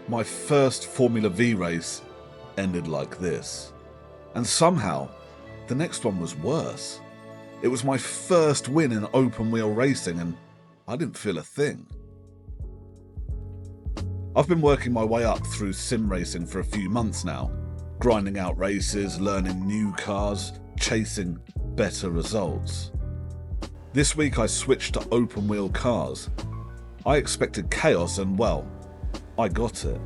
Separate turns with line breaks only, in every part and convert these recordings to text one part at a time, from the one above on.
My first Formula Vee race ended like this. And somehow, the next one was worse. It was my first win in open wheel racing and I didn't feel a thing. I've been working my way up through sim racing for a few months now, grinding out races, learning new cars, chasing better results. This week I switched to open wheel cars. I expected chaos and, well, I got it.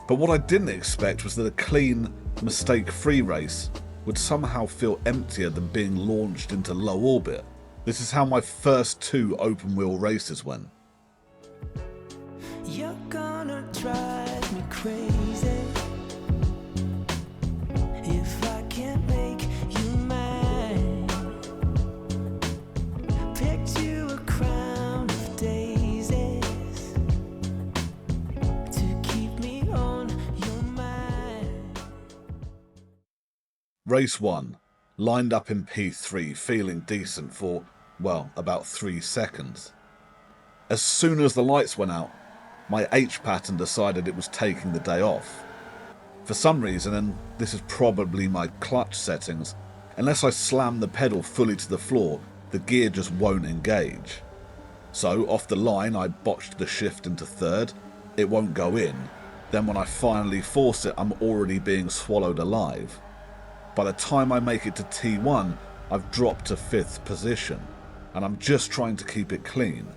But what I didn't expect was that a clean, mistake-free race would somehow feel emptier than being launched into low orbit. This is how my first 2 open wheel races went.
You're gonna drive me crazy if I can't make you mine. Picked you a crown of daisies to keep me on your mind.
Race 1. Lined up in P3, feeling decent for, well, about 3 seconds. As soon as the lights went out, my H pattern decided it was taking the day off. For some reason, and this is probably my clutch settings, unless I slam the pedal fully to the floor, the gear just won't engage. So off the line I botched the shift into third, it won't go in, then when I finally force it I'm already being swallowed alive. By the time I make it to T1, I've dropped to 5th position, and I'm just trying to keep it clean.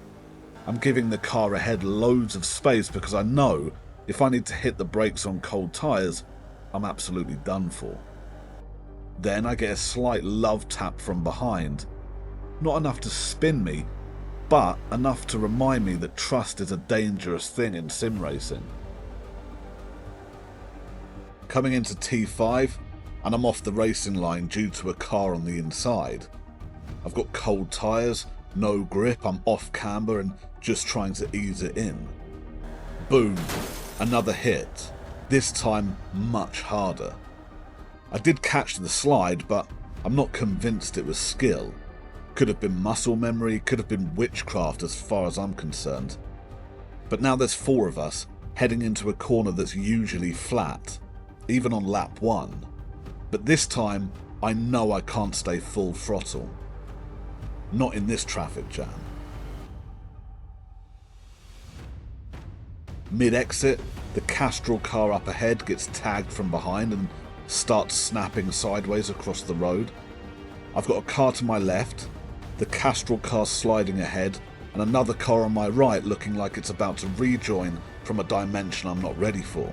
I'm giving the car ahead loads of space because I know if I need to hit the brakes on cold tyres, I'm absolutely done for. Then I get a slight love tap from behind. Not enough to spin me, but enough to remind me that trust is a dangerous thing in sim racing. Coming into T5, and I'm off the racing line due to a car on the inside. I've got cold tyres, no grip, I'm off camber and just trying to ease it in. Boom, another hit, this time much harder. I did catch the slide, but I'm not convinced it was skill. Could have been muscle memory, could have been witchcraft as far as I'm concerned. But now there's 4 of us heading into a corner that's usually flat, even on lap 1. But this time, I know I can't stay full throttle. Not in this traffic jam. Mid-exit, the Castrol car up ahead gets tagged from behind and starts snapping sideways across the road. I've got a car to my left, the Castrol car sliding ahead, and another car on my right looking like it's about to rejoin from a dimension I'm not ready for.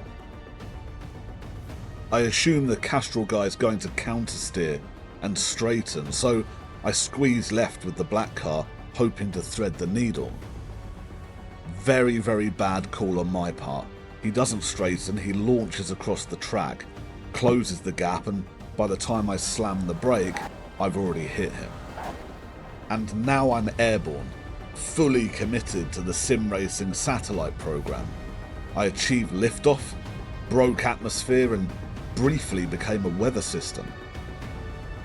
I assume the Castrol guy is going to countersteer and straighten, so I squeeze left with the black car, hoping to thread the needle. Very, very bad call on my part. He doesn't straighten, he launches across the track, closes the gap, and by the time I slam the brake, I've already hit him. And now I'm airborne, fully committed to the sim racing satellite program. I achieved liftoff, broke atmosphere, and briefly became a weather system.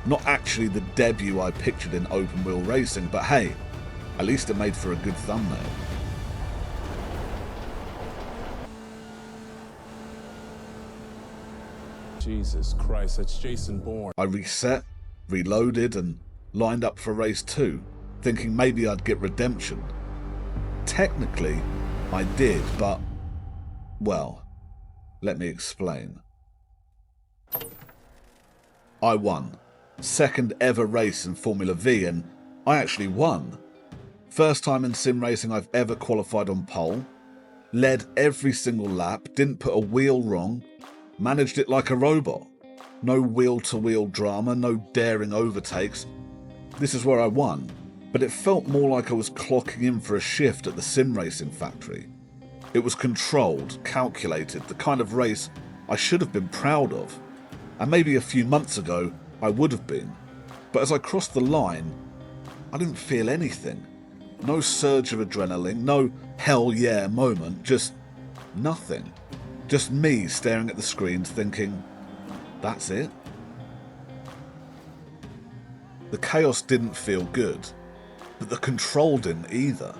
Not actually the debut I pictured in open wheel racing, but hey, at least it made for a good thumbnail.
Jesus Christ, that's Jason Bourne.
I reset, reloaded, and lined up for race 2, thinking maybe I'd get redemption. Technically, I did, but, well, let me explain. I won. Second ever race in Formula Vee, and I actually won. First time in sim racing I've ever qualified on pole. Led every single lap, didn't put a wheel wrong, managed it like a robot. No wheel-to-wheel drama, no daring overtakes. This is where I won, but it felt more like I was clocking in for a shift at the sim racing factory. It was controlled, calculated, the kind of race I should have been proud of. And maybe a few months ago, I would have been. But as I crossed the line, I didn't feel anything. No surge of adrenaline, no hell yeah moment, just nothing. Just me staring at the screen thinking, that's it? The chaos didn't feel good, but the control didn't either.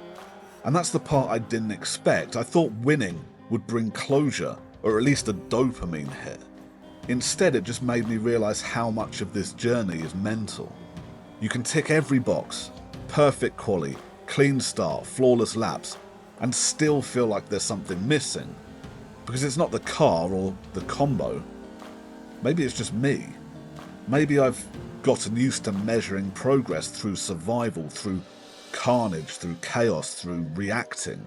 And that's the part I didn't expect. I thought winning would bring closure, or at least a dopamine hit. Instead, it just made me realise how much of this journey is mental. You can tick every box, perfect quali, clean start, flawless laps, and still feel like there's something missing. Because it's not the car or the combo. Maybe it's just me. Maybe I've gotten used to measuring progress through survival, through carnage, through chaos, through reacting.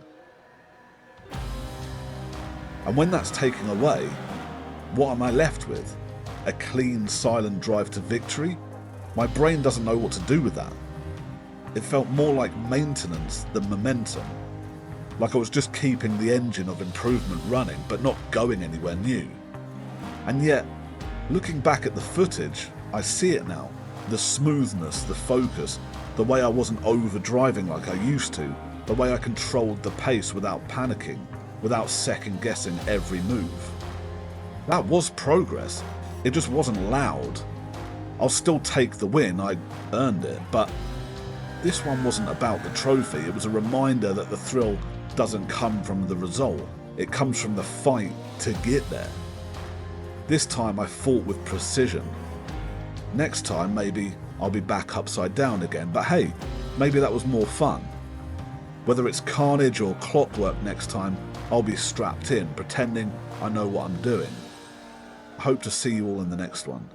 And when that's taken away, what am I left with? A clean, silent drive to victory? My brain doesn't know what to do with that. It felt more like maintenance than momentum. Like I was just keeping the engine of improvement running, but not going anywhere new. And yet, looking back at the footage, I see it now. The smoothness, the focus, the way I wasn't overdriving like I used to, the way I controlled the pace without panicking, without second guessing every move. That was progress. It just wasn't loud. I'll still take the win, I earned it, but this one wasn't about the trophy. It was a reminder that the thrill doesn't come from the result. It comes from the fight to get there. This time I fought with precision. Next time maybe I'll be back upside down again, but hey, maybe that was more fun. Whether it's carnage or clockwork next time, I'll be strapped in, pretending I know what I'm doing. I hope to see you all in the next one.